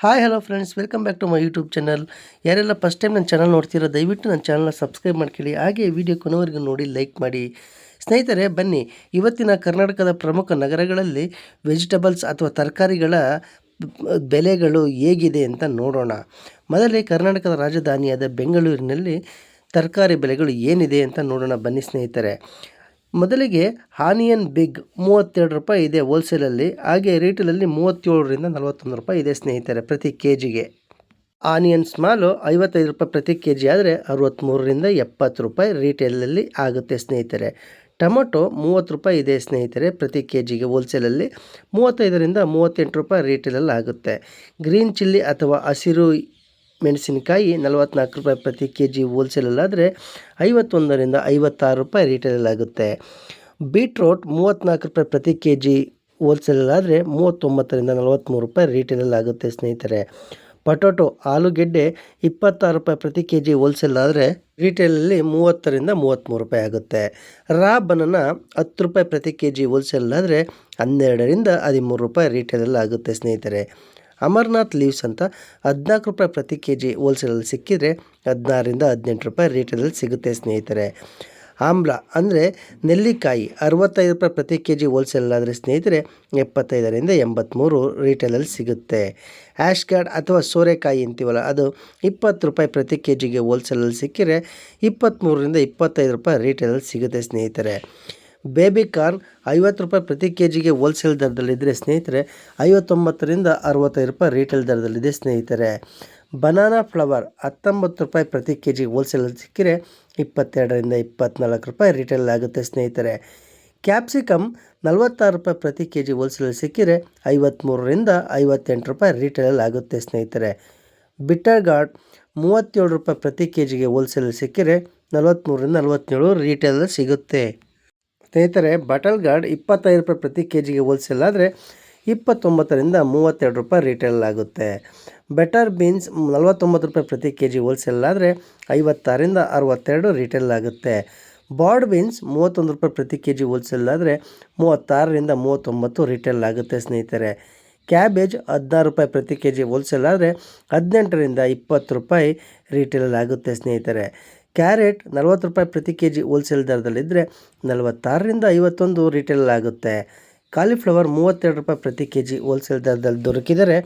Hi hello friends, welcome back to my YouTube channel. ಯಾರೆಲ್ಲ first time ನನ್ನ channel ನೋಡ್ತೀರೋ ದಯವಿಟ್ಟು ನನ್ನ ಚಾನಲ್ನ ಸಬ್ಸ್ಕ್ರೈಬ್ ಮಾಡ್ಕೊಳ್ಳಿ. ಹಾಗೆ ವಿಡಿಯೋ ಕೊನೆವರೆಗೂ ನೋಡಿ ಲೈಕ್ ಮಾಡಿ. ಸ್ನೇಹಿತರೆ, ಬನ್ನಿ ಇವತ್ತಿನ ಕರ್ನಾಟಕದ ಪ್ರಮುಖ ನಗರಗಳಲ್ಲಿ ವೆಜಿಟಬಲ್ಸ್ ಅಥವಾ ತರಕಾರಿಗಳ ಬೆಲೆಗಳು ಹೇಗಿದೆ ಅಂತ ನೋಡೋಣ. ಮೊದಲೇ ಕರ್ನಾಟಕದ ರಾಜಧಾನಿಯಾದ ಬೆಂಗಳೂರಿನಲ್ಲಿ ತರಕಾರಿ ಬೆಲೆಗಳು ಏನಿದೆ ಅಂತ ನೋಡೋಣ ಬನ್ನಿ ಸ್ನೇಹಿತರೆ. ಮೊದಲಿಗೆ ಆನಿಯನ್ ಬಿಗ್ 32 ರೂಪಾಯಿ ಇದೆ ಹೋಲ್ಸೇಲಲ್ಲಿ. ಹಾಗೆ ರೀಟೇಲಲ್ಲಿ 37ರಿಂದ 41 ರೂಪಾಯಿ ಇದೆ ಸ್ನೇಹಿತರೆ ಪ್ರತಿ ಕೆ ಜಿಗೆ. ಆನಿಯನ್ ಸ್ಮಾಲು 55 ರೂಪಾಯಿ ಪ್ರತಿ ಕೆ ಜಿ ಆದರೆ 63ರಿಂದ 70 ರೂಪಾಯಿ ರೀಟೇಲಲ್ಲಿ ಆಗುತ್ತೆ ಸ್ನೇಹಿತರೆ. ಟೊಮೊಟೊ 30 ರೂಪಾಯಿ ಇದೆ ಸ್ನೇಹಿತರೆ ಪ್ರತಿ ಕೆ ಜಿಗೆ ಹೋಲ್ಸೇಲಲ್ಲಿ. 35ರಿಂದ 38 ರೂಪಾಯಿ ರೀಟೇಲಲ್ಲಿ ಆಗುತ್ತೆ. ಗ್ರೀನ್ ಚಿಲ್ಲಿ ಅಥವಾ ಹಸಿರು ಮೆಣಸಿನಕಾಯಿ 44 ರೂಪಾಯಿ ಪ್ರತಿ ಕೆ ಜಿ ಹೋಲ್ಸೇಲಲ್ಲಾದರೆ 51ರಿಂದ 56 ರೂಪಾಯಿ ರೀಟೇಲಲ್ಲಾಗುತ್ತೆ. ಬೀಟ್ರೋಟ್ 34 ರೂಪಾಯಿ ಪ್ರತಿ ಕೆ ಜಿ ಹೋಲ್ಸೇಲಲ್ಲಾದರೆ 39ರಿಂದ 43 ರೂಪಾಯಿ ರೀಟೇಲಲ್ಲಾಗುತ್ತೆ ಸ್ನೇಹಿತರೆ. ಪೊಟೊಟೊ ಆಲೂಗೆಡ್ಡೆ 26 ರೂಪಾಯಿ ಪ್ರತಿ ಕೆ ಜಿ ಹೋಲ್ಸೇಲಾದರೆ ರೀಟೇಲಲ್ಲಿ 30ರಿಂದ 33 ರೂಪಾಯಿ ಆಗುತ್ತೆ. ರಾ ಬನಾನ 10 ರೂಪಾಯಿ ಪ್ರತಿ ಕೆ ಜಿ ಹೋಲ್ಸೇಲಾದರೆ 12ರಿಂದ 13 ರೂಪಾಯಿ ರೀಟೇಲಲ್ಲಿ ಆಗುತ್ತೆ ಸ್ನೇಹಿತರೆ. ಅಮರ್ನಾಥ್ ಲೀವ್ಸ್ ಅಂತ 14 ರೂಪಾಯಿ ಪ್ರತಿ ಕೆ ಜಿ ಹೋಲ್ಸೇಲಲ್ಲಿ ಸಿಕ್ಕಿದರೆ 16ರಿಂದ 18 ರೂಪಾಯಿ ರೀಟೇಲಲ್ಲಿ ಸಿಗುತ್ತೆ ಸ್ನೇಹಿತರೆ. ಆಮ್ಲ ಅಂದರೆ ನೆಲ್ಲಿಕಾಯಿ 65 ರೂಪಾಯಿ ಪ್ರತಿ ಕೆ ಜಿ ಹೋಲ್ಸೇಲಾದರೆ ಸ್ನೇಹಿತರೆ 75ರಿಂದ 83 ರೀಟೇಲಲ್ಲಿ ಸಿಗುತ್ತೆ. ಆ್ಯಶ್ ಗಾರ್ಡ್ ಅಥವಾ ಸೋರೆಕಾಯಿ ಅಂತೀವಲ್ಲ, ಅದು 20 ರೂಪಾಯಿ ಪ್ರತಿ ಕೆ ಜಿಗೆ ಹೋಲ್ಸೇಲಲ್ಲಿ ಸಿಕ್ಕಿದರೆ 23ರಿಂದ 25 ರೂಪಾಯಿ ರೀಟೇಲಲ್ಲಿ ಸಿಗುತ್ತೆ ಸ್ನೇಹಿತರೆ. ಬೇಬಿ ಕಾರ್ನ್ 50 ರೂಪಾಯಿ ಪ್ರತಿ ಕೆ ಜಿಗೆ ಹೋಲ್ಸೇಲ್ ದರದಲ್ಲಿದ್ದರೆ ಸ್ನೇಹಿತರೆ 59ರಿಂದ 65 ರೂಪಾಯಿ ರೀಟೇಲ್ ದರದಲ್ಲಿದೆ ಸ್ನೇಹಿತರೆ. ಬನಾನಾ ಫ್ಲವರ್ 19 ರೂಪಾಯಿ ಪ್ರತಿ ಕೆ ಜಿಗೆ ಹೋಲ್ಸೇಲಲ್ಲಿ ಸಿಕ್ಕಿದರೆ 22ರಿಂದ 24 ರೂಪಾಯಿ ರೀಟೇಲ್ ಆಗುತ್ತೆ ಸ್ನೇಹಿತರೆ. ಕ್ಯಾಪ್ಸಿಕಮ್ 46 ರೂಪಾಯಿ ಪ್ರತಿ ಕೆ ಜಿ ಹೋಲ್ಸೇಲಲ್ಲಿ ಸಿಕ್ಕಿದರೆ 53ರಿಂದ 58 ರೂಪಾಯಿ ರೀಟೇಲಲ್ಲಿ ಆಗುತ್ತೆ ಸ್ನೇಹಿತರೆ. ಬಿಟರ್ ಗಾರ್ಡ್ 37 ರೂಪಾಯಿ ಪ್ರತಿ ಕೆ ಜಿಗೆ ಹೋಲ್ಸೇಲಲ್ಲಿ ಸಿಕ್ಕಿದರೆ 43ರಿಂದ 47 ರೀಟೇಲಲ್ಲಿ ಸಿಗುತ್ತೆ ಸ್ನೇಹಿತರೆ. ಬಟಲ್ ಗಾರ್ಡ್ 25 ರೂಪಾಯಿ ಪ್ರತಿ ಕೆ ಜಿಗೆ ಹೋಲ್ಸೇಲ್ ಆದರೆ 29ರಿಂದ 32 ರೂಪಾಯಿ ರೀಟೇಲ್ ಆಗುತ್ತೆ. ಬೆಟರ್ ಬೀನ್ಸ್ 49 ರೂಪಾಯಿ ಪ್ರತಿ ಕೆ ಜಿ ಹೋಲ್ಸೇಲ್ ಆದರೆ 56ರಿಂದ 62 ರೀಟೇಲ್ ಆಗುತ್ತೆ. ಬಾರ್ಡ್ ಬೀನ್ಸ್ 31 ರೂಪಾಯಿ ಪ್ರತಿ ಕೆ ಜಿ ಹೋಲ್ಸೇಲ್ ಆದರೆ 36ರಿಂದ 39 ರೀಟೇಲ್ ಆಗುತ್ತೆ ಸ್ನೇಹಿತರೆ. ಕ್ಯಾಬೇಜ್ 16 ರೂಪಾಯಿ ಪ್ರತಿ ಕೆ ಜಿ ಹೋಲ್ಸೇಲ್ ಆದರೆ 18ರಿಂದ 20 ರೂಪಾಯಿ ರೀಟೇಲ್ ಆಗುತ್ತೆ ಸ್ನೇಹಿತರೆ. ಕ್ಯಾರೆಟ್ 40 ರೂಪಾಯಿ ಪ್ರತಿ ಕೆ ಜಿ ಹೋಲ್ಸೇಲ್ ದರದಲ್ಲಿದ್ದರೆ 46ರಿಂದ 51 ರೀಟೇಲ್ ಆಗುತ್ತೆ. ಕಾಲಿಫ್ಲವರ್ 32 ರೂಪಾಯಿ ಪ್ರತಿ ಕೆ ಜಿ ಹೋಲ್ಸೇಲ್ ದರದಲ್ಲಿ ದೊರಕಿದರೆ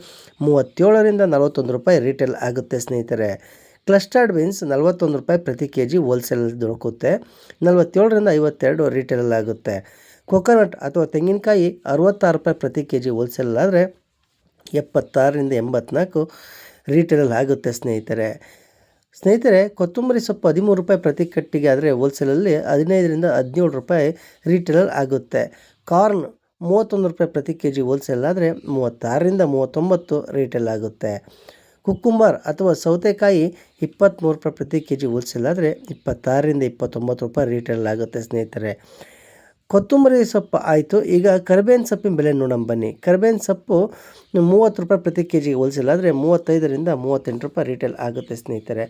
37ರಿಂದ 41 ರೂಪಾಯಿ ರೀಟೇಲ್ ಆಗುತ್ತೆ ಸ್ನೇಹಿತರೆ. ಕ್ಲಸ್ಟರ್ಡ್ ಬೀನ್ಸ್ 41 ರೂಪಾಯಿ ಪ್ರತಿ ಕೆ ಜಿ ಹೋಲ್ಸೇಲಲ್ಲಿ ದೊರಕುತ್ತೆ. 47ರಿಂದ 52 ರೀಟೇಲಲ್ಲಿ ಆಗುತ್ತೆ. ಕೊಕೊನಟ್ ಅಥವಾ ತೆಂಗಿನಕಾಯಿ 66 ರೂಪಾಯಿ ಪ್ರತಿ ಕೆ ಜಿ ಹೋಲ್ಸೇಲ್ ಆದರೆ 76ರಿಂದ 84 ರೀಟೇಲಲ್ಲಿ ಆಗುತ್ತೆ ಸ್ನೇಹಿತರೆ. ಕೊತ್ತಂಬರಿ ಸೊಪ್ಪು 13 ರೂಪಾಯಿ ಪ್ರತಿ ಕಟ್ಟಿಗೆ ಆದರೆ ಹೋಲ್ಸೇಲಲ್ಲಿ 15ರಿಂದ 17 ರೂಪಾಯಿ ರೀಟೇಲಲ್ಲಿ ಆಗುತ್ತೆ. ಕಾರ್ನ್ 31 ರೂಪಾಯಿ ಪ್ರತಿ ಕೆ ಜಿ ಹೋಲ್ಸೇಲ್ ಆದರೆ 36ರಿಂದ 39 ರೀಟೇಲ್ ಆಗುತ್ತೆ. ಕುಕ್ಕುಂಬರ್ ಅಥವಾ ಸೌತೆಕಾಯಿ 23 ರೂಪಾಯಿ ಪ್ರತಿ ಕೆ ಜಿ ಹೋಲ್ಸೇಲ್ ಆದರೆ 26ರಿಂದ 29 ರೂಪಾಯಿ ರೀಟೇಲ್ ಆಗುತ್ತೆ ಸ್ನೇಹಿತರೆ. ಕೊತ್ತಂಬರಿ ಸೊಪ್ಪು ಆಯಿತು. ಈಗ ಕರಿಬೇವಿನ ಸೊಪ್ಪಿನ ಬೆಲೆ ನೋಡೋಣ ಬನ್ನಿ. ಕರಿಬೇವಿನ ಸೊಪ್ಪು 30 ರೂಪಾಯಿ ಪ್ರತಿ ಕೆ ಜಿಗೆ ಹೋಲ್ಸೇಲ್ ಆದರೆ 35ರಿಂದ 38 ರೂಪಾಯಿ ರೀಟೇಲ್ ಆಗುತ್ತೆ ಸ್ನೇಹಿತರೆ.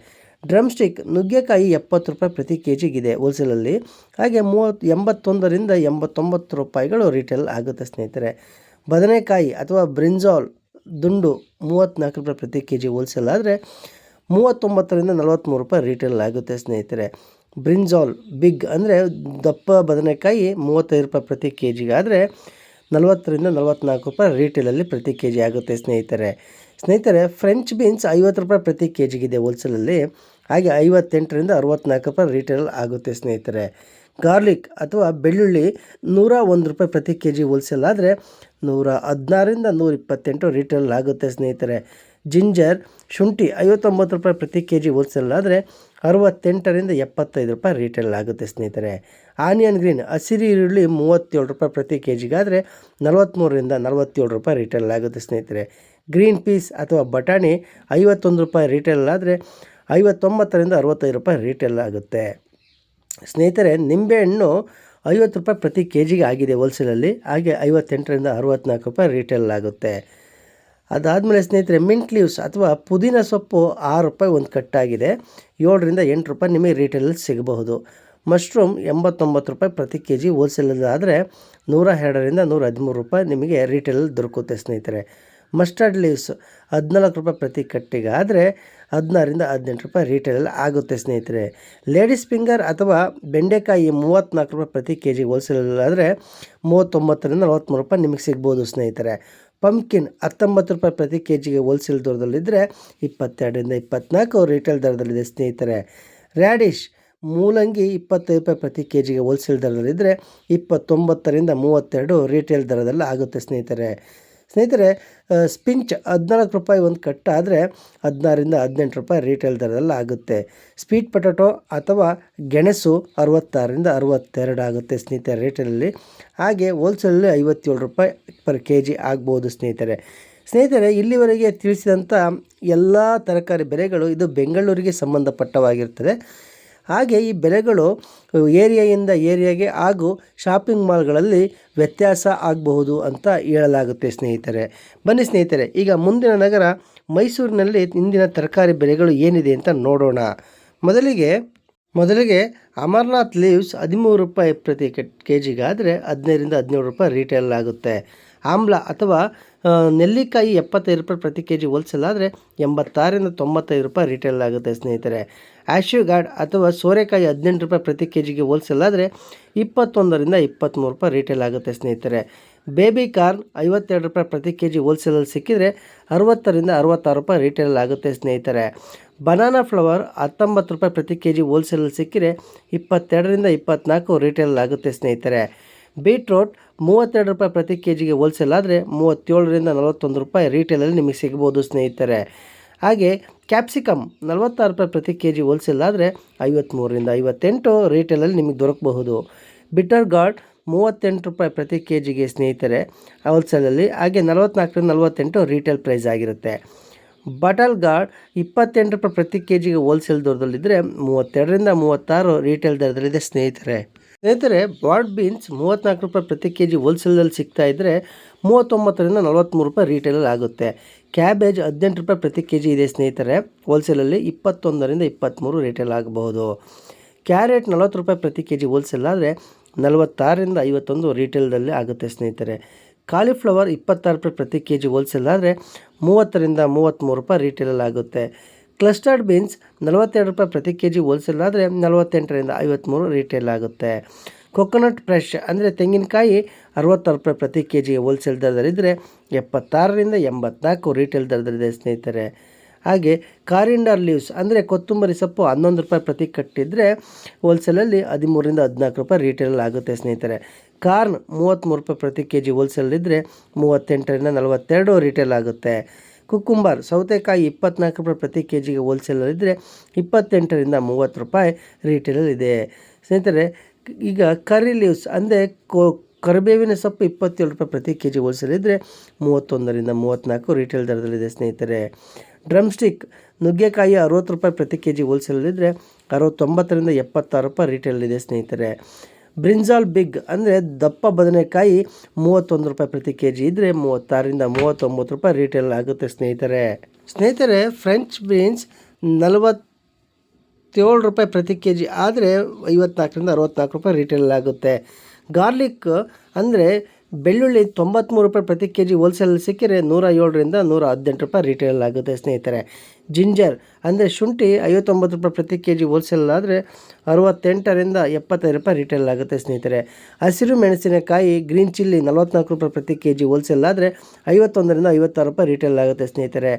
ಡ್ರಮ್ ಸ್ಟಿಕ್ ನುಗ್ಗೆಕಾಯಿ 70 ರೂಪಾಯಿ ಪ್ರತಿ ಕೆ ಜಿಗಿದೆ ಹೋಲ್ಸೇಲಲ್ಲಿ. ಹಾಗೆ 81ರಿಂದ 89 ರೂಪಾಯಿಗಳು ರೀಟೇಲ್ ಆಗುತ್ತೆ ಸ್ನೇಹಿತರೆ. ಬದನೆಕಾಯಿ ಅಥವಾ ಬ್ರಿಂಜಾಲ್ ದುಂಡು 34 ರೂಪಾಯಿ ಪ್ರತಿ ಕೆ ಜಿ ಹೋಲ್ಸೇಲ್ ಆದರೆ 39ರಿಂದ 43 ರೂಪಾಯಿ ರೀಟೇಲ್ ಆಗುತ್ತೆ ಸ್ನೇಹಿತರೆ. ಬ್ರಿಂಜಾಲ್ ಬಿಗ್ ಅಂದರೆ ದಪ್ಪ ಬದನೆಕಾಯಿ 35 ರೂಪಾಯಿ ಪ್ರತಿ ಕೆ ಜಿಗೆ ಆದರೆ 40ರಿಂದ 44 ರೂಪಾಯಿ ರೀಟೇಲಲ್ಲಿ ಪ್ರತಿ ಕೆ ಜಿ ಆಗುತ್ತೆ ಸ್ನೇಹಿತರೆ. ಫ್ರೆಂಚ್ ಬೀನ್ಸ್ 50 ರೂಪಾಯಿ ಪ್ರತಿ ಕೆ ಜಿಗಿದೆ ಹೋಲ್ಸೇಲಲ್ಲಿ. ಹಾಗೆ 58ರಿಂದ 64 ರೂಪಾಯಿ ರೀಟೇಲ್ ಆಗುತ್ತೆ ಸ್ನೇಹಿತರೆ. ಗಾರ್ಲಿಕ್ ಅಥವಾ ಬೆಳ್ಳುಳ್ಳಿ 101 ರೂಪಾಯಿ ಪ್ರತಿ ಕೆ ಜಿ ಹೋಲ್ಸೇಲ್ ಆದರೆ 116ರಿಂದ 128 ರೀಟೇಲ್ ಆಗುತ್ತೆ ಸ್ನೇಹಿತರೆ. ಜಿಂಜರ್ ಶುಂಠಿ 59 ರೂಪಾಯಿ ಪ್ರತಿ ಕೆ ಜಿ ಹೋಲ್ಸೇಲ್ ಆದರೆ 68ರಿಂದ 75 ರೂಪಾಯಿ ರೀಟೇಲ್ ಆಗುತ್ತೆ ಸ್ನೇಹಿತರೆ. ಆನಿಯನ್ ಗ್ರೀನ್ ಹಸಿರು ಈರುಳ್ಳಿ 37 ರೂಪಾಯಿ ಪ್ರತಿ ಕೆ ಜಿಗಾದರೆ 43ರಿಂದ 47 ರೂಪಾಯಿ ರೀಟೇಲ್ ಆಗುತ್ತೆ ಸ್ನೇಹಿತರೆ. ಗ್ರೀನ್ ಪೀಸ್ ಅಥವಾ ಬಟಾಣಿ 51 ರೂಪಾಯಿ ರೀಟೇಲ್ ಆದರೆ 59ರಿಂದ 65 ರೂಪಾಯಿ ರೀಟೇಲ್ ಆಗುತ್ತೆ ಸ್ನೇಹಿತರೆ. ನಿಂಬೆಹಣ್ಣು 50 ರೂಪಾಯಿ ಪ್ರತಿ ಕೆ ಜಿಗೆ ಆಗಿದೆ ಹೋಲ್ಸೇಲಲ್ಲಿ. ಹಾಗೆ 58ರಿಂದ 64 ರೂಪಾಯಿ ರೀಟೇಲ್ ಆಗುತ್ತೆ. ಅದಾದಮೇಲೆ ಸ್ನೇಹಿತರೆ, ಮಿಂಟ್ ಲೀವ್ಸ್ ಅಥವಾ ಪುದೀನ ಸೊಪ್ಪು 6 ರೂಪಾಯಿ ಒಂದು ಕಟ್ಟಾಗಿದೆ. 7ರಿಂದ 8 ರೂಪಾಯಿ ನಿಮಗೆ ರೀಟೇಲಲ್ಲಿ ಸಿಗಬಹುದು. ಮಶ್ರೂಮ್ 89 ರೂಪಾಯಿ ಪ್ರತಿ ಕೆ ಜಿ ಹೋಲ್ಸೇಲಲ್ಲಿ ಆದರೆ 102ರಿಂದ 113 ರೂಪಾಯಿ ನಿಮಗೆ ರೀಟೇಲಲ್ಲಿ ದೊರಕುತ್ತೆ ಸ್ನೇಹಿತರೆ. ಮಸ್ಟರ್ಡ್ ಲೀವ್ಸ್ 14 ರೂಪಾಯಿ ಪ್ರತಿ ಕಟ್ಟಿಗೆ ಆದರೆ 16ರಿಂದ 18 ರೂಪಾಯಿ ರೀಟೇಲಲ್ಲಿ ಆಗುತ್ತೆ ಸ್ನೇಹಿತರೆ. ಲೇಡೀಸ್ ಫಿಂಗರ್ ಅಥವಾ ಬೆಂಡೆಕಾಯಿ 34 ರೂಪಾಯಿ ಪ್ರತಿ ಕೆ ಜಿಗೆ ಹೋಲ್ಸೇಲಲ್ಲಾದರೆ 39ರಿಂದ 43 ರೂಪಾಯಿ ನಿಮಗೆ ಸಿಗ್ಬೋದು ಸ್ನೇಹಿತರೆ. ಪಂಪ್ಕಿನ್ 19 ರೂಪಾಯಿ ಪ್ರತಿ ಕೆ ಜಿಗೆ ಹೋಲ್ಸೇಲ್ ದರದಲ್ಲಿದ್ದರೆ 22ರಿಂದ 24 ರೀಟೇಲ್ ದರದಲ್ಲಿದೆ ಸ್ನೇಹಿತರೆ. ರ್ಯಾಡಿಶ್ ಮೂಲಂಗಿ 25 ರೂಪಾಯಿ ಪ್ರತಿ ಕೆ ಜಿಗೆ ಹೋಲ್ಸೇಲ್ ದರದಲ್ಲಿದ್ದರೆ 29ರಿಂದ 32 ರೀಟೇಲ್ ದರದಲ್ಲಿ ಆಗುತ್ತೆ ಸ್ನೇಹಿತರೆ. ಸ್ಪಿಂಚ್ 14 ರೂಪಾಯಿ ಒಂದು ಕಟ್ಟಾದರೆ 16ರಿಂದ 18 ರೂಪಾಯಿ ರೀಟೇಲ್ ದರದಲ್ಲಿ ಆಗುತ್ತೆ. ಸ್ವೀಟ್ ಪೊಟ್ಯಾಟೊ ಅಥವಾ ಗೆಣಸು 66ರಿಂದ 62 ಆಗುತ್ತೆ ಸ್ನೇಹಿತರೆ ರೀಟೇಲಲ್ಲಿ. ಹಾಗೆ ಹೋಲ್ಸೇಲಲ್ಲಿ 57 ರೂಪಾಯಿ ಪರ್ ಕೆ ಜಿ ಆಗ್ಬೋದು ಸ್ನೇಹಿತರೆ ಇಲ್ಲಿವರೆಗೆ ತಿಳಿಸಿದಂಥ ಎಲ್ಲ ತರಕಾರಿ ಬೆಲೆಗಳು ಇದು ಬೆಂಗಳೂರಿಗೆ ಸಂಬಂಧಪಟ್ಟವಾಗಿರ್ತದೆ. ಹಾಗೆ ಈ ಬೆಲೆಗಳು ಏರಿಯಾಯಿಂದ ಏರಿಯಾಗೆ ಹಾಗೂ ಶಾಪಿಂಗ್ ಮಾಲ್ಗಳಲ್ಲಿ ವ್ಯತ್ಯಾಸ ಆಗಬಹುದು ಅಂತ ಹೇಳಲಾಗುತ್ತೆ ಸ್ನೇಹಿತರೆ. ಬನ್ನಿ ಸ್ನೇಹಿತರೆ, ಈಗ ಮುಂದಿನ ನಗರ ಮೈಸೂರಿನಲ್ಲಿ ಇಂದಿನ ತರಕಾರಿ ಬೆಲೆಗಳು ಏನಿದೆ ಅಂತ ನೋಡೋಣ. ಮೊದಲಿಗೆ ಅಮರ್ನಾಥ್ ಲೀವ್ಸ್ 13 ರೂಪಾಯಿ ಪ್ರತಿ ಕೆ ಜಿಗಾದರೆ 15ರಿಂದ 17 ರೂಪಾಯಿ ರೀಟೇಲ್ ಆಗುತ್ತೆ. ಆಮ್ಲ ಅಥವಾ ನೆಲ್ಲಿಕಾಯಿ 75 ರೂಪಾಯಿ ಪ್ರತಿ ಕೆ ಜಿ ಹೋಲ್ಸೇಲ್ ಆದರೆ 86ರಿಂದ 95 ರೂಪಾಯಿ ರೀಟೇಲ್ ಆಗುತ್ತೆ ಸ್ನೇಹಿತರೆ. ಆಶ್ಯೂಗಾರ್ಡ್ ಅಥವಾ ಸೋರೆಕಾಯಿ 18 ರೂಪಾಯಿ ಪ್ರತಿ ಕೆ ಜಿಗೆ ಹೋಲ್ಸೇಲ್ ಆದರೆ 21ರಿಂದ 23 ರೂಪಾಯಿ ರೀಟೇಲ್ ಆಗುತ್ತೆ ಸ್ನೇಹಿತರೆ. ಬೇಬಿ ಕಾರ್ನ್ 52 ರೂಪಾಯಿ ಪ್ರತಿ ಕೆ ಜಿ ಹೋಲ್ಸೇಲಲ್ಲಿ ಸಿಕ್ಕಿದರೆ 60ರಿಂದ 66 ರೂಪಾಯಿ ರೀಟೇಲ್ ಆಗುತ್ತೆ ಸ್ನೇಹಿತರೆ. ಬನಾನಾ ಫ್ಲವರ್ 19 ರೂಪಾಯಿ ಪ್ರತಿ ಕೆ ಜಿ ಹೋಲ್ಸೇಲಲ್ಲಿ ಸಿಕ್ಕಿದರೆ 22ರಿಂದ 24 ರೀಟೇಲ್ ಆಗುತ್ತೆ ಸ್ನೇಹಿತರೆ. ಬೀಟ್ರೋಟ್ 32 ರೂಪಾಯಿ ಪ್ರತಿ ಕೆ ಜಿಗೆ ಹೋಲ್ಸೇಲ್ ಆದರೆ 37ರಿಂದ 41 ರೂಪಾಯಿ ರೀಟೇಲಲ್ಲಿ ನಿಮಗೆ ಸಿಗ್ಬೋದು ಸ್ನೇಹಿತರೆ. ಹಾಗೆ ಕ್ಯಾಪ್ಸಿಕಮ್ 46 ರೂಪಾಯಿ ಪ್ರತಿ ಕೆ ಜಿ ಹೋಲ್ಸೇಲ್ ಆದರೆ 53ರಿಂದ 58 ರೀಟೇಲಲ್ಲಿ ನಿಮಗೆ ದೊರಕಬಹುದು. ಬಿಟರ್ ಗಾರ್ಡ್ 38 ರೂಪಾಯಿ ಪ್ರತಿ ಕೆ ಜಿಗೆ ಸ್ನೇಹಿತರೆ ಹೋಲ್ಸೇಲಲ್ಲಿ. ಹಾಗೆ 44ರಿಂದ 48 ರೀಟೇಲ್ ಪ್ರೈಸ್ ಆಗಿರುತ್ತೆ. ಬಟಲ್ ಗಾರ್ಡ್ 28 ರೂಪಾಯಿ ಪ್ರತಿ ಕೆ ಜಿಗೆ ಹೋಲ್ಸೇಲ್ ದರದಲ್ಲಿದ್ದರೆ 32ರಿಂದ 36 ರೀಟೇಲ್ ದರದಲ್ಲಿದೆ ಸ್ನೇಹಿತರೆ. ಬಾರ್ಡ್ ಬೀನ್ಸ್ 34 ರೂಪಾಯಿ ಪ್ರತಿ ಕೆ ಜಿ ಹೋಲ್ಸೇಲಲ್ಲಿ ಸಿಗ್ತಾ ಇದ್ದರೆ 39ರಿಂದ 43 ರೂಪಾಯಿ ರೀಟೇಲಲ್ಲಿ ಆಗುತ್ತೆ. ಕ್ಯಾಬೇಜ್ 18 ರೂಪಾಯಿ ಪ್ರತಿ ಕೆ ಜಿ ಇದೆ ಸ್ನೇಹಿತರೆ ಹೋಲ್ಸೇಲಲ್ಲಿ. 21ರಿಂದ 23 ರೀಟೇಲ್ ಆಗಬಹುದು. ಕ್ಯಾರೆಟ್ 40 ರೂಪಾಯಿ ಪ್ರತಿ ಕೆ ಜಿ ಹೋಲ್ಸೇಲ್ ಆದರೆ 46ರಿಂದ 51 ರೀಟೇಲ್ದಲ್ಲಿ ಆಗುತ್ತೆ ಸ್ನೇಹಿತರೆ. ಕಾಲಿಫ್ಲವರ್ 26 ರೂಪಾಯಿ ಪ್ರತಿ ಕೆ ಜಿ ಹೋಲ್ಸೇಲ್ ಆದರೆ 30ರಿಂದ 33 ರೂಪಾಯಿ ರೀಟೇಲಲ್ಲಿ ಆಗುತ್ತೆ. ಕ್ಲಸ್ಟರ್ಡ್ ಬೀನ್ಸ್ 42 ರೂಪಾಯಿ ಪ್ರತಿ ಕೆ ಜಿ ಹೋಲ್ಸೇಲ್ ಆದರೆ 48ರಿಂದ 53 ರೀಟೇಲ್ ಆಗುತ್ತೆ. ಕೊಕೊನಟ್ ಫ್ರೆಶ್ ಅಂದರೆ ತೆಂಗಿನಕಾಯಿ 66 ರೂಪಾಯಿ ಪ್ರತಿ ಕೆ ಜಿಗೆ ಹೋಲ್ಸೇಲ್ ದರದಲ್ಲಿದ್ದರೆ 76ರಿಂದ 84 ರೀಟೇಲ್ ದರದಲ್ಲಿದೆ ಸ್ನೇಹಿತರೆ. ಹಾಗೆ ಕಾರಿಂಡರ್ ಲೀವ್ಸ್ ಅಂದರೆ ಕೊತ್ತಂಬರಿ ಸೊಪ್ಪು 11 ರೂಪಾಯಿ ಪ್ರತಿ ಕಟ್ಟಿದ್ದರೆ ಹೋಲ್ಸೇಲಲ್ಲಿ 13ರಿಂದ 14 ರೂಪಾಯಿ ರೀಟೇಲ್ ಆಗುತ್ತೆ ಸ್ನೇಹಿತರೆ. ಕಾರ್ನ್ 33 ರೂಪಾಯಿ ಪ್ರತಿ ಕೆ ಜಿ ಹೋಲ್ಸೇಲಿದ್ದರೆ 38ರಿಂದ 42 ರೀಟೇಲ್ ಆಗುತ್ತೆ. ಕುಕ್ಕುಂಬರ್ ಸೌತೆಕಾಯಿ 24 ರೂಪಾಯಿ ಪ್ರತಿ ಕೆ ಜಿಗೆ ಹೋಲ್ಸೇಲಲ್ಲಿದ್ದರೆ 28ರಿಂದ 30 ರೂಪಾಯಿ ರೀಟೇಲಲ್ಲಿದೆ ಸ್ನೇಹಿತರೆ. ಈಗ ಕರಿ ಲೀವ್ಸ್ ಅಂದರೆ ಕರಿಬೇವಿನ ಸೊಪ್ಪು 27 ರೂಪಾಯಿ ಪ್ರತಿ ಕೆ ಜಿ ಹೋಲ್ಸೇಲಿದ್ದರೆ 31ರಿಂದ 34 ರೀಟೇಲ್ ದರದಲ್ಲಿದೆ ಸ್ನೇಹಿತರೆ. ಡ್ರಮ್ ಸ್ಟಿಕ್ ನುಗ್ಗೆಕಾಯಿ 60 ರೂಪಾಯಿ ಪ್ರತಿ ಕೆ ಜಿ ಹೋಲ್ಸೇಲಲ್ಲಿದ್ದರೆ 69ರಿಂದ 76 ರೂಪಾಯಿ ರೀಟೇಲಲ್ಲಿದೆ ಸ್ನೇಹಿತರೆ. ಬ್ರಿಂಜಾಲ್ ಬಿಗ್ ಅಂದರೆ ದಪ್ಪ ಬದನೆಕಾಯಿ 31 ರೂಪಾಯಿ ಪ್ರತಿ ಕೆ ಜಿ ಇದ್ದರೆ 36ರಿಂದ 39 ರೂಪಾಯಿ ರೀಟೇಲ್ ಆಗುತ್ತೆ ಸ್ನೇಹಿತರೆ. ಫ್ರೆಂಚ್ ಬೀನ್ಸ್ 47 ರೂಪಾಯಿ ಪ್ರತಿ ಕೆ ಜಿ ಆದರೆ 54ರಿಂದ 64 ರೂಪಾಯಿ ರೀಟೇಲ್ ಆಗುತ್ತೆ. ಗಾರ್ಲಿಕ್ ಅಂದರೆ ಬೆಳ್ಳುಳ್ಳಿ 93 ರೂಪಾಯಿ ಪ್ರತಿ ಕೆ ಜಿ ಹೋಲ್ಸೇಲಲ್ಲಿ ಸಿಕ್ಕಿದರೆ 107ರಿಂದ 118 ರೂಪಾಯಿ ರೀಟೇಲ್ ಆಗುತ್ತೆ ಸ್ನೇಹಿತರೆ. ಜಿಂಜರ್ ಅಂದರೆ ಶುಂಠಿ 59 ರೂಪಾಯಿ ಪ್ರತಿ ಕೆ ಜಿ ಹೋಲ್ಸೇಲ್ ಆದರೆ 68ರಿಂದ 75 ರೂಪಾಯಿ ರೀಟೇಲ್ ಆಗುತ್ತೆ ಸ್ನೇಹಿತರೆ. ಹಸಿರು ಮೆಣಸಿನಕಾಯಿ ಗ್ರೀನ್ ಚಿಲ್ಲಿ 44 ರೂಪಾಯಿ ಪ್ರತಿ ಕೆ ಜಿ ಹೋಲ್ಸೇಲ್ ಆದರೆ 51ರಿಂದ 56 ರೂಪಾಯಿ ರೀಟೇಲ್ ಆಗುತ್ತೆ ಸ್ನೇಹಿತರೆ.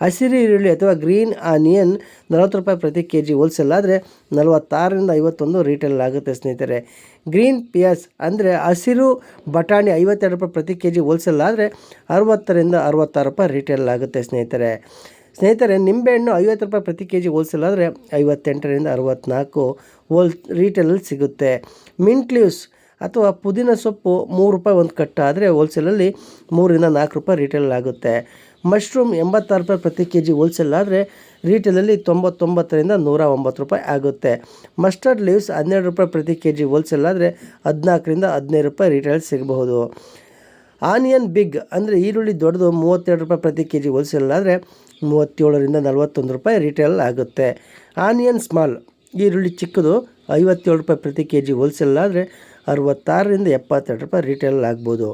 ಹಸಿರು ಈರುಳ್ಳಿ ಅಥವಾ ಗ್ರೀನ್ ಆನಿಯನ್ 40 ರೂಪಾಯಿ ಪ್ರತಿ ಕೆ ಜಿ ಹೋಲ್ಸೇಲ್ ಆದರೆ 46ರಿಂದ 51 ರೀಟೇಲ್ ಆಗುತ್ತೆ ಸ್ನೇಹಿತರೆ. ಗ್ರೀನ್ ಪಿಯಾಸ್ ಅಂದರೆ ಹಸಿರು ಬಟಾಣಿ 52 ರೂಪಾಯಿ ಪ್ರತಿ ಕೆ ಜಿ ಹೋಲ್ಸೇಲ್ ಆದರೆ 60ರಿಂದ 66 ರೂಪಾಯಿ ರೀಟೇಲ್ ಆಗುತ್ತೆ ಸ್ನೇಹಿತರೆ. ನಿಂಬೆಹಣ್ಣು 50 ರೂಪಾಯಿ ಪ್ರತಿ ಕೆ ಜಿ ಹೋಲ್ಸೇಲ್ ಆದರೆ 58ರಿಂದ 64 ರೀಟೇಲಲ್ಲಿ ಸಿಗುತ್ತೆ. ಮಿಂಟ್ ಲೀವ್ಸ್ ಅಥವಾ ಪುದೀನ ಸೊಪ್ಪು 3 ರೂಪಾಯಿ ಒಂದು ಕಟ್ಟ ಆದರೆ ಹೋಲ್ಸೇಲಲ್ಲಿ 3ರಿಂದ 4 ರೂಪಾಯಿ ರೀಟೇಲ್ ಆಗುತ್ತೆ. ಮಶ್ರೂಮ್ 86 ರೂಪಾಯಿ ಪ್ರತಿ ಕೆ ಜಿ ಹೋಲ್ಸೇಲ್ ಆದರೆ ರೀಟೇಲಲ್ಲಿ 99ರಿಂದ 109 ರೂಪಾಯಿ ಆಗುತ್ತೆ. ಮಸ್ಟರ್ಡ್ ಲೀವ್ಸ್ 12 ರೂಪಾಯಿ ಪ್ರತಿ ಕೆ ಜಿ ಹೋಲ್ಸೇಲ್ ಆದರೆ 14ರಿಂದ 15 ರೂಪಾಯಿ ರೀಟೇಲ್ ಸಿಗಬಹುದು. ಆನಿಯನ್ ಬಿಗ್ ಅಂದರೆ ಈರುಳ್ಳಿ ದೊಡ್ಡದು 32 ರೂಪಾಯಿ ಪ್ರತಿ ಕೆ ಜಿ ಹೋಲ್ಸೇಲ್ ಆದರೆ 37ರಿಂದ 41 ರೂಪಾಯಿ ರೀಟೇಲ್ ಆಗುತ್ತೆ. ಆನಿಯನ್ ಸ್ಮಾಲ್ ಈರುಳ್ಳಿ ಚಿಕ್ಕದು 57 ರೂಪಾಯಿ ಪ್ರತಿ ಕೆ ಜಿ ಹೋಲ್ಸೇಲ್ ಆದರೆ 66ರಿಂದ 72 ರೂಪಾಯಿ ರೀಟೇಲ್ ಆಗ್ಬೋದು.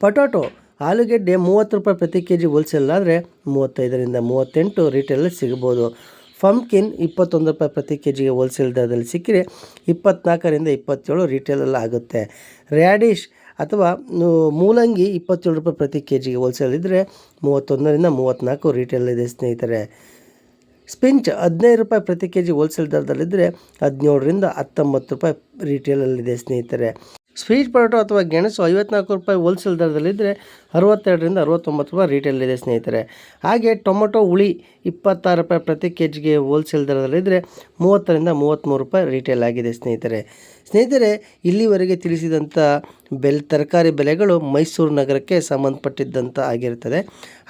ಪೊಟ್ಯಾಟೊ ಆಲೂಗೆಡ್ಡೆ 30 ರೂಪಾಯಿ ಪ್ರತಿ ಕೆ ಜಿ ಹೋಲ್ಸೇಲ್ ಆದರೆ 35ರಿಂದ 38 ರಿಟೇಲಲ್ಲಿ ಸಿಗ್ಬೋದು. ಪಂಪ್ಕಿನ್ 21 ರೂಪಾಯಿ ಪ್ರತಿ ಕೆ ಜಿಗೆ ಹೋಲ್ಸೇಲ್ ದರದಲ್ಲಿ ಸಿಕ್ಕರೆ 24ರಿಂದ 27 ರಿಟೇಲಲ್ಲಿ ಆಗುತ್ತೆ. ರ್ಯಾಡಿಶ್ ಅಥವಾ ಮೂಲಂಗಿ 27 ರೂಪಾಯಿ ಪ್ರತಿ ಕೆ ಜಿಗೆ ಹೋಲ್ಸೇಲ್ ಇದ್ದರೆ 31ರಿಂದ 34 ರಿಟೇಲ್ ಇದೆ ಸ್ನೇಹಿತರೆ. ಸ್ಪಿಂಚ್ 15 ರೂಪಾಯಿ ಪ್ರತಿ ಕೆ ಜಿ ಹೋಲ್ಸೇಲ್ ದರದಲ್ಲಿದ್ದರೆ 17ರಿಂದ 19 ರೂಪಾಯಿ ರಿಟೇಲಲ್ಲಿದೆ ಸ್ನೇಹಿತರೆ. ಸ್ವೀಟ್ ಪೊಟೊಟೊ ಅಥವಾ ಗೆಣಸು 54 ರೂಪಾಯಿ ಹೋಲ್ಸೇಲ್ ದರದಲ್ಲಿದ್ದರೆ 62ರಿಂದ 69 ರೂಪಾಯಿ ರಿಟೇಲ್ ಇದೆ ಸ್ನೇಹಿತರೆ. ಹಾಗೆ ಟೊಮೊಟೊ ಹುಳಿ 26 ರೂಪಾಯಿ ಪ್ರತಿ ಕೆ ಜಿಗೆ ಹೋಲ್ಸೇಲ್ ದರದಲ್ಲಿದ್ದರೆ 30ರಿಂದ 33 ರೂಪಾಯಿ ರಿಟೇಲ್ ಆಗಿದೆ ಸ್ನೇಹಿತರೆ ಇಲ್ಲಿವರೆಗೆ ತಿಳಿಸಿದಂಥ ತರಕಾರಿ ಬೆಲೆಗಳು ಮೈಸೂರು ನಗರಕ್ಕೆ ಸಂಬಂಧಪಟ್ಟಿದ್ದಂಥ ಆಗಿರುತ್ತದೆ.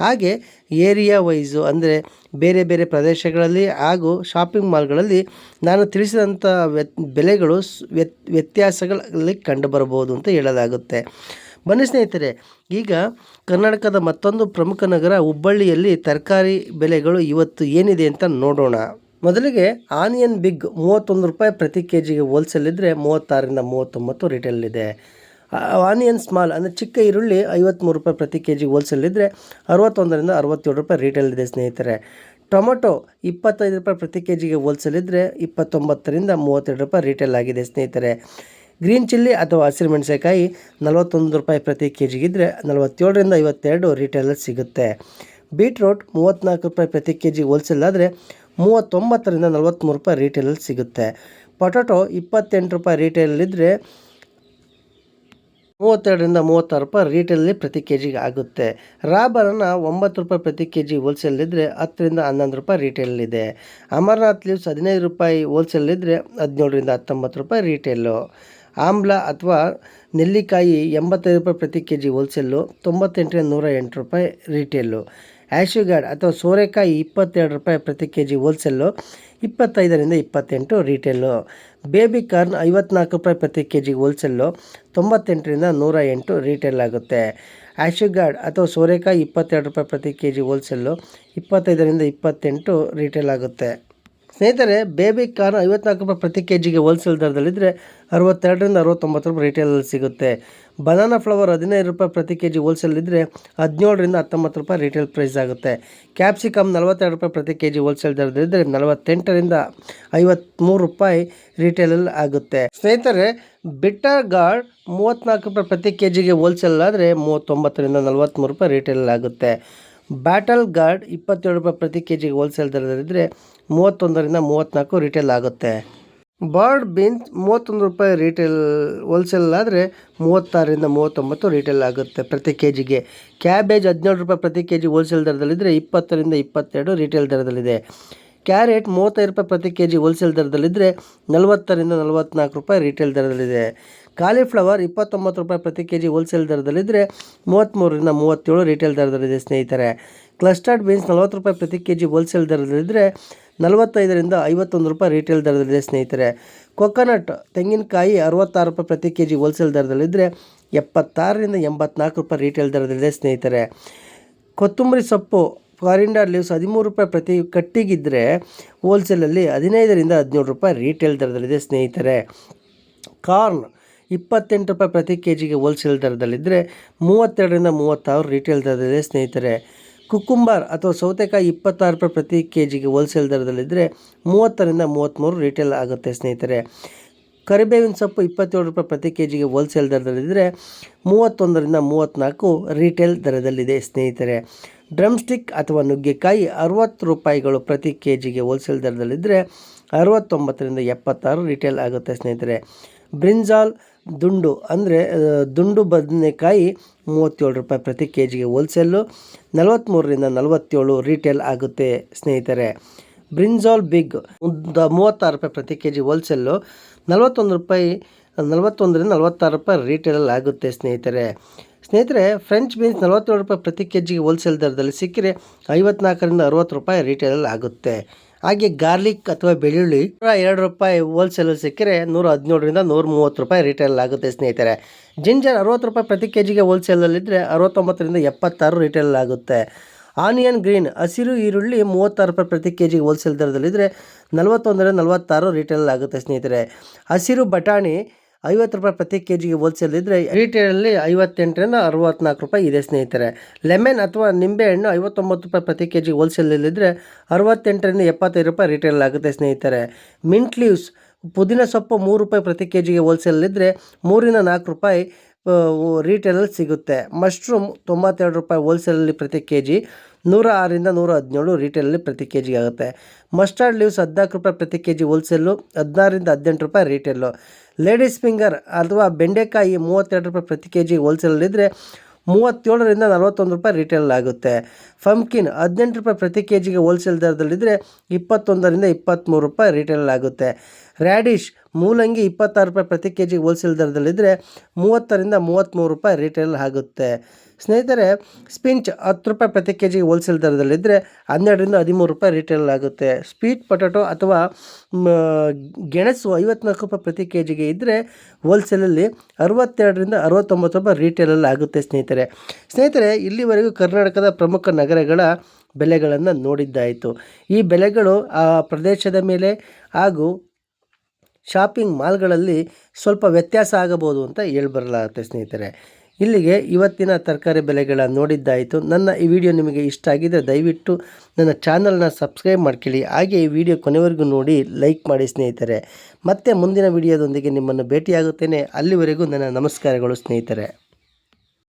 ಹಾಗೆ ಏರಿಯಾ ವೈಸು ಅಂದರೆ ಬೇರೆ ಬೇರೆ ಪ್ರದೇಶಗಳಲ್ಲಿ ಹಾಗೂ ಶಾಪಿಂಗ್ ಮಾಲ್ಗಳಲ್ಲಿ ನಾನು ತಿಳಿಸಿದಂಥ ಬೆಲೆಗಳು ವ್ಯತ್ಯಾಸಗಳಲ್ಲಿ ಕಂಡುಬರಬಹುದು ಅಂತ ಹೇಳಲಾಗುತ್ತೆ. ಬನ್ನಿ ಸ್ನೇಹಿತರೆ, ಈಗ ಕರ್ನಾಟಕದ ಮತ್ತೊಂದು ಪ್ರಮುಖ ನಗರ ಹುಬ್ಬಳ್ಳಿಯಲ್ಲಿ ತರಕಾರಿ ಬೆಲೆಗಳು ಇವತ್ತು ಏನಿದೆ ಅಂತ ನೋಡೋಣ. ಮೊದಲಿಗೆ ಆನಿಯನ್ ಬಿಗ್ 31 ರೂಪಾಯಿ ಪ್ರತಿ ಕೆ ಜಿಗೆ ಹೋಲ್ಸೇಲ್ ಇದ್ದರೆ 36ರಿಂದ 39 ರಿಟೇಲ್ ಇದೆ. ಆನಿಯನ್ ಸ್ಮಾಲ್ ಅಂದರೆ ಚಿಕ್ಕ ಈರುಳ್ಳಿ 53 ರೂಪಾಯಿ ಪ್ರತಿ ಕೆ ಜಿಗೆ ಹೋಲ್ಸೇಲ್ ಇದ್ದರೆ 61ರಿಂದ 67 ರೂಪಾಯಿ ರಿಟೇಲ್ ಇದೆ ಸ್ನೇಹಿತರೆ. ಟೊಮೊಟೊ 25 ರೂಪಾಯಿ ಪ್ರತಿ ಕೆ ಜಿಗೆ ಹೋಲ್ಸೇಲ್ ಇದ್ದರೆ 29ರಿಂದ 32 ರೂಪಾಯಿ ರಿಟೇಲ್ ಆಗಿದೆ ಸ್ನೇಹಿತರೆ. ಗ್ರೀನ್ ಚಿಲ್ಲಿ ಅಥವಾ ಹಸಿರು ಮೆಣಸಿನಕಾಯಿ 41 ರೂಪಾಯಿ ಪ್ರತಿ ಕೆ ಜಿಗಿದ್ದರೆ 47ರಿಂದ 52 ರಿಟೇಲಲ್ಲಿ ಸಿಗುತ್ತೆ. ಬೀಟ್ರೋಟ್ 34 ರೂಪಾಯಿ ಪ್ರತಿ ಕೆ ಜಿ ಹೋಲ್ಸೇಲ್ ಆದರೆ 39ರಿಂದ 43 ರೂಪಾಯಿ ರಿಟೇಲಲ್ಲಿ ಸಿಗುತ್ತೆ. ಪೊಟೊಟೊ 28 ರೂಪಾಯಿ ರಿಟೇಲಲ್ಲಿದ್ದರೆ 32ರಿಂದ 36 ರೂಪಾಯಿ ರಿಟೇಲಲ್ಲಿ ಪ್ರತಿ ಕೆ ಜಿಗೆ ಆಗುತ್ತೆ. ರಾ ಬನಾನಾ 9 ರೂಪಾಯಿ ಪ್ರತಿ ಕೆ ಜಿ ಹೋಲ್ಸೇಲ್ ಇದ್ದರೆ 10ರಿಂದ 11 ರೂಪಾಯಿ ರಿಟೇಲಲ್ಲಿದೆ. ಅಮರ್ನಾಥ್ ಲೀವ್ಸ್ 15 ರೂಪಾಯಿ ಹೋಲ್ಸೇಲ್ ಇದ್ದರೆ 17ರಿಂದ 19 ರೂಪಾಯಿ ರಿಟೇಲು. ಆಮ್ಲ ಅಥವಾ ನೆಲ್ಲಿಕಾಯಿ 85 ರೂಪಾಯಿ ಪ್ರತಿ ಕೆ ಜಿ ಹೋಲ್ಸೇಲು, 98ರಿಂದ 108 ರೂಪಾಯಿ ರಿಟೇಲು. ಆ್ಯಶುಗಾರ್ಡ್ ಅಥವಾ ಸೋರೆಕಾಯಿ 22 ರೂಪಾಯಿ ಪ್ರತಿ ಕೆ ಜಿ ಹೋಲ್ಸೇಲು, 25ರಿಂದ 28 ರಿಟೇಲು. ಬೇಬಿ ಕಾರ್ನ್ 54 ರೂಪಾಯಿ ಪ್ರತಿ ಕೆ ಜಿಗೆ ಹೋಲ್ಸೇಲು, 98ರಿಂದ 108 ರಿಟೇಲ್ ಆಗುತ್ತೆ. ಆ್ಯಶುಗಾರ್ಡ್ ಅಥವಾ ಸೋರೆಕಾಯಿ 22 ರೂಪಾಯಿ ಪ್ರತಿ ಕೆ ಜಿ ಹೋಲ್ಸೇಲು, 25ರಿಂದ 28 ರಿಟೇಲ್ ಆಗುತ್ತೆ. ಸ್ನೇಹಿತರೆ, ಬೇಬಿ ಕಾರ್ನ್ 54 ರೂಪಾಯಿ ಪ್ರತಿ ಕೆ ಜಿಗೆ ಹೋಲ್ಸೇಲ್ ದರದಲ್ಲಿದ್ದರೆ 62ರಿಂದ 69 ರೂಪಾಯಿ ರಿಟೇಲಲ್ಲಿ ಸಿಗುತ್ತೆ. ಬನಾನಾ ಫ್ಲವರ್ 15 ರೂಪಾಯಿ ಪ್ರತಿ ಕೆ ಜಿ ಹೋಲ್ಸೇಲ್ ಇದ್ದರೆ 17ರಿಂದ 19 ರೂಪಾಯಿ ರಿಟೇಲ್ ಪ್ರೈಸ್ ಆಗುತ್ತೆ. ಕ್ಯಾಪ್ಸಿಕಮ್ 42 ರೂಪಾಯಿ ಪ್ರತಿ ಕೆ ಜಿ ಹೋಲ್ಸೇಲ್ ದರದಲ್ಲಿದ್ದರೆ 48ರಿಂದ 53 ರೂಪಾಯಿ ರಿಟೇಲಲ್ಲಿ ಆಗುತ್ತೆ. ಸ್ನೇಹಿತರೆ, ಬಿಟ್ಟರ್ ಗಾರ್ಡ್ 34 ರೂಪಾಯಿ ಪ್ರತಿ ಕೆ ಜಿಗೆ ಹೋಲ್ಸೇಲ್ ಆದರೆ 39ರಿಂದ 43 ರೂಪಾಯಿ ರಿಟೇಲಲ್ಲಿ ಆಗುತ್ತೆ. ಬ್ಯಾಟಲ್ ಗಾರ್ಡ್ 27 ರೂಪಾಯಿ ಪ್ರತಿ ಕೆ ಜಿಗೆ ಹೋಲ್ಸೇಲ್ ದರದಲ್ಲಿದ್ದರೆ 31ರಿಂದ 34 ರಿಟೇಲ್ ಆಗುತ್ತೆ. ಬರ್ಡ್ ಬೀನ್ಸ್ 31 ರೂಪಾಯಿ ರಿಟೇಲ್ ಹೋಲ್ಸೇಲ್ ಆದರೆ 36ರಿಂದ 39 ರಿಟೇಲ್ ಆಗುತ್ತೆ ಪ್ರತಿ ಕೆ ಜಿಗೆ. ಕ್ಯಾಬೇಜ್ 17 ರೂಪಾಯಿ ಪ್ರತಿ ಕೆ ಜಿ ಹೋಲ್ಸೇಲ್ ದರದಲ್ಲಿದ್ದರೆ 20ರಿಂದ 22 ರಿಟೇಲ್ ದರದಲ್ಲಿದೆ. ಕ್ಯಾರೆಟ್ 35 ರೂಪಾಯಿ ಪ್ರತಿ ಕೆ ಜಿ ಹೋಲ್ಸೇಲ್ ದರದಲ್ಲಿದ್ದರೆ 40ರಿಂದ 44 ರೂಪಾಯಿ ರಿಟೇಲ್ ದರದಲ್ಲಿದೆ. ಕಾಲಿಫ್ಲವರ್ 29 ರೂಪಾಯಿ ಪ್ರತಿ ಕೆ ಜಿ ಹೋಲ್ಸೇಲ್ ದರದಲ್ಲಿದ್ದರೆ 33ರಿಂದ 37 ರಿಟೇಲ್ ದರದಲ್ಲಿದೆ ಸ್ನೇಹಿತರೆ. ಕ್ಲಸ್ಟರ್ಡ್ ಬೀನ್ಸ್ 40 ರೂಪಾಯಿ ಪ್ರತಿ ಕೆ ಜಿ ಹೋಲ್ಸೇಲ್ ದರದಲ್ಲಿದ್ದರೆ 45ರಿಂದ 51 ರೂಪಾಯಿ ರಿಟೇಲ್ ದರದಲ್ಲಿದೆ ಸ್ನೇಹಿತರೆ. ಕೊಕೊನಟ್ ತೆಂಗಿನಕಾಯಿ 66 ರೂಪಾಯಿ ಪ್ರತಿ ಕೆ ಜಿ ಹೋಲ್ಸೇಲ್ ದರದಲ್ಲಿದ್ದರೆ 76ರಿಂದ 84 ರೂಪಾಯಿ ರಿಟೇಲ್ ದರದಲ್ಲಿದೆ ಸ್ನೇಹಿತರೆ. ಕೊತ್ತಂಬರಿ ಸೊಪ್ಪು ಕಾರಿಂಡರ್ ಲೀವ್ಸ್ 13 ರೂಪಾಯಿ ಪ್ರತಿ ಕಟ್ಟಿಗಿದ್ದರೆ ಹೋಲ್ಸೇಲಲ್ಲಿ 15ರಿಂದ 17 ರೂಪಾಯಿ ರಿಟೇಲ್ ದರದಲ್ಲಿದೆ ಸ್ನೇಹಿತರೆ. ಕಾರ್ನ್ 28 ರೂಪಾಯಿ ಪ್ರತಿ ಕೆ ಜಿಗೆ ಹೋಲ್ಸೇಲ್ ದರದಲ್ಲಿದ್ದರೆ 32ರಿಂದ 36 ರಿಟೇಲ್ ದರದಲ್ಲಿದೆ ಸ್ನೇಹಿತರೆ. ಕುಕ್ಕುಂಬರ್ ಅಥವಾ ಸೌತೆಕಾಯಿ 26 ರೂಪಾಯಿ ಪ್ರತಿ ಕೆ ಜಿಗೆ ಹೋಲ್ಸೇಲ್ ದರದಲ್ಲಿದ್ದರೆ 30ರಿಂದ 33 ರಿಟೇಲ್ ಆಗುತ್ತೆ ಸ್ನೇಹಿತರೆ. ಕರಿಬೇವಿನ ಸೊಪ್ಪು 27 ರೂಪಾಯಿ ಪ್ರತಿ ಕೆ ಜಿಗೆ ಹೋಲ್ಸೇಲ್ ದರದಲ್ಲಿದ್ದರೆ 31ರಿಂದ 34 ರಿಟೇಲ್ ದರದಲ್ಲಿದೆ ಸ್ನೇಹಿತರೆ. ಡ್ರಮ್ ಸ್ಟಿಕ್ ಅಥವಾ ನುಗ್ಗೆಕಾಯಿ 60 ರೂಪಾಯಿಗಳು ಪ್ರತಿ ಕೆ ಜಿಗೆ ಹೋಲ್ಸೇಲ್ ದರದಲ್ಲಿದ್ದರೆ 69ರಿಂದ 76 ರಿಟೇಲ್ ಆಗುತ್ತೆ ಸ್ನೇಹಿತರೆ. ಬ್ರಿಂಜಾಲ್ ದುಂಡು ಅಂದರೆ ದುಂಡು ಬದನೆಕಾಯಿ 37 ರೂಪಾಯಿ ಪ್ರತಿ ಕೆ ಜಿಗೆ ಹೋಲ್ಸೇಲು, 43ರಿಂದ 47 ರಿಟೇಲ್ ಆಗುತ್ತೆ ಸ್ನೇಹಿತರೆ. ಬ್ರಿಂಜಾಲ್ ಬಿಗ್ 36 ರೂಪಾಯಿ ಪ್ರತಿ ಕೆ ಜಿ ಹೋಲ್ಸೇಲು, 41ರಿಂದ 46 ರೂಪಾಯಿ ರಿಟೇಲಲ್ಲಿ ಆಗುತ್ತೆ ಸ್ನೇಹಿತರೆ. ಫ್ರೆಂಚ್ ಬೀನ್ಸ್ 47 ರೂಪಾಯಿ ಪ್ರತಿ ಕೆ ಜಿಗೆ ಹೋಲ್ಸೇಲ್ ದರದಲ್ಲಿ ಸಿಕ್ಕರೆ 54ರಿಂದ 60 ರೂಪಾಯಿ ರಿಟೇಲಲ್ಲಿ ಆಗುತ್ತೆ. ಹಾಗೆ ಗಾರ್ಲಿಕ್ ಅಥವಾ ಬೆಳ್ಳುಳ್ಳಿ 2 ರೂಪಾಯಿ ಹೋಲ್ಸೇಲಲ್ಲಿ ಸಿಕ್ಕರೆ 117ರಿಂದ 130 ರೂಪಾಯಿ ರಿಟೇಲ್ ಆಗುತ್ತೆ ಸ್ನೇಹಿತರೆ. ಜಿಂಜರ್ 60 ರೂಪಾಯಿ ಪ್ರತಿ ಕೆ ಜಿಗೆ ಹೋಲ್ಸೇಲಲ್ಲಿದ್ದರೆ 69ರಿಂದ 76 ರಿಟೇಲ್ ಆಗುತ್ತೆ. ಆನಿಯನ್ ಗ್ರೀನ್ ಹಸಿರು ಈರುಳ್ಳಿ 36 ರೂಪಾಯಿ ಪ್ರತಿ ಕೆ ಜಿಗೆ ಹೋಲ್ಸೇಲ್ ದರದಲ್ಲಿದ್ದರೆ 41ರಿಂದ 46 ರಿಟೇಲ್ ಆಗುತ್ತೆ ಸ್ನೇಹಿತರೆ. ಹಸಿರು ಬಟಾಣಿ ರೂಪಾಯಿ ಪ್ರತಿ ಕೆ ಜಿಗೆ ಹೋಲ್ಸೇಲ್ ಇದ್ದರೆ ರೀಟೇಲಲ್ಲಿ 58ರಿಂದ 64 ರೂಪಾಯಿ ಇದೆ ಸ್ನೇಹಿತರೆ. ಲೆಮನ್ ಅಥವಾ ನಿಂಬೆಹಣ್ಣು 59 ರೂಪಾಯಿ ಪ್ರತಿ ಕೆ ಜಿಗೆ ಹೋಲ್ಸೇಲಲ್ಲಿದ್ದರೆ 68ರಿಂದ 75 ರೂಪಾಯಿ ರಿಟೇಲ್ ಆಗುತ್ತೆ ಸ್ನೇಹಿತರೆ. ಮಿಂಟ್ ಲೀವ್ಸ್ ಪುದೀನ ಸೊಪ್ಪು 3 ರೂಪಾಯಿ ಪ್ರತಿ ಕೆ ಜಿಗೆ ಹೋಲ್ಸೇಲಲ್ಲಿದ್ದರೆ 3ರಿಂದ 4 ರೂಪಾಯಿ ರೀಟೇಲಲ್ಲಿ ಸಿಗುತ್ತೆ. ಮಶ್ರೂಮ್ 92 ರೂಪಾಯಿ ಹೋಲ್ಸೇಲಲ್ಲಿ ಪ್ರತಿ ಕೆ ಜಿ, 106ರಿಂದ 117 ರೀಟೇಲಲ್ಲಿ ಪ್ರತಿ ಕೆ ಜಿಗೆ ಆಗುತ್ತೆ. ಮಸ್ಟರ್ಡ್ ಲೀವ್ಸ್ 14 ರೂಪಾಯಿ ಪ್ರತಿ ಕೆ ಜಿ ಹೋಲ್ಸೇಲು, 16ರಿಂದ 18 ರೂಪಾಯಿ ರೀಟೇಲು. ಲೇಡೀಸ್ ಫಿಂಗರ್ ಅಥವಾ ಬೆಂಡೆಕಾಯಿ 32 ರೂಪಾಯಿ ಪ್ರತಿ ಕೆ ಜಿ ಹೋಲ್ಸೇಲಲ್ಲಿದ್ದರೆ 37ರಿಂದ 41 ರೂಪಾಯಿ ರಿಟೇಲ್ ಆಗುತ್ತೆ. ಪಂಪ್ಕಿನ್ 18 ರೂಪಾಯಿ ಪ್ರತಿ ಕೆ ಜಿಗೆ ಹೋಲ್ಸೇಲ್ ದರದಲ್ಲಿದ್ದರೆ 21ರಿಂದ 23 ರೂಪಾಯಿ ರಿಟೇಲ್ ಆಗುತ್ತೆ. ರ್ಯಾಡಿಶ್ ಮೂಲಂಗಿ 26 ರೂಪಾಯಿ ಪ್ರತಿ ಕೆ ಜಿಗೆ ಹೋಲ್ಸೇಲ್ ದರದಲ್ಲಿದ್ದರೆ 30ರಿಂದ 33 ರೂಪಾಯಿ ರಿಟೇಲ್ ಆಗುತ್ತೆ. ಸ್ನೇಹಿತರೆ, ಸ್ಪಿಂಚ್ 10 ರೂಪಾಯಿ ಪ್ರತಿ ಕೆ ಜಿಗೆ ಹೋಲ್ಸೇಲ್ ದರದಲ್ಲಿದ್ದರೆ 12ರಿಂದ 13 ರೂಪಾಯಿ ರಿಟೇಲ್ ಆಗುತ್ತೆ. ಸ್ವೀಟ್ ಪೊಟ್ಯಾಟೊ ಅಥವಾ ಗೆಣಸು 54 ರೂಪಾಯಿ ಪ್ರತಿ ಕೆ ಜಿಗೆ ಇದ್ದರೆ ಹೋಲ್ಸೇಲಲ್ಲಿ 62ರಿಂದ 69 ರೂಪಾಯಿ ರಿಟೇಲಲ್ಲಿ ಆಗುತ್ತೆ ಸ್ನೇಹಿತರೆ, ಇಲ್ಲಿವರೆಗೂ ಕರ್ನಾಟಕದ ಪ್ರಮುಖ ನಗರಗಳ ಬೆಲೆಗಳನ್ನು ನೋಡಿದ್ದಾಯಿತು. ಈ ಬೆಲೆಗಳು ಆ ಪ್ರದೇಶದ ಮೇಲೆ ಹಾಗೂ ಶಾಪಿಂಗ್ ಮಾಲ್ಗಳಲ್ಲಿ ಸ್ವಲ್ಪ ವ್ಯತ್ಯಾಸ ಆಗಬಹುದು ಅಂತ ಹೇಳ್ಬರಲಾಗುತ್ತೆ ಸ್ನೇಹಿತರೆ. ಇಲ್ಲಿಗೆ ಇವತ್ತಿನ ತರಕಾರಿ ಬೆಲೆಗಳ ನೋಡಿದ್ದಾಯಿತು. ನನ್ನ ಈ ವಿಡಿಯೋ ನಿಮಗೆ ಇಷ್ಟ ಆಗಿದ್ದರೆ ದಯವಿಟ್ಟು ನನ್ನ ಚಾನಲ್ನ ಸಬ್ಸ್ಕ್ರೈಬ್ ಮಾಡ್ಕೊಳ್ಳಿ. ಹಾಗೆ ಈ ವಿಡಿಯೋ ಕೊನೆವರೆಗೂ ನೋಡಿ ಲೈಕ್ ಮಾಡಿ ಸ್ನೇಹಿತರೆ. ಮತ್ತೆ ಮುಂದಿನ ವಿಡಿಯೋದೊಂದಿಗೆ ನಿಮ್ಮನ್ನು ಭೇಟಿಯಾಗುತ್ತೇನೆ. ಅಲ್ಲಿವರೆಗೂ ನನ್ನ ನಮಸ್ಕಾರಗಳು ಸ್ನೇಹಿತರೆ.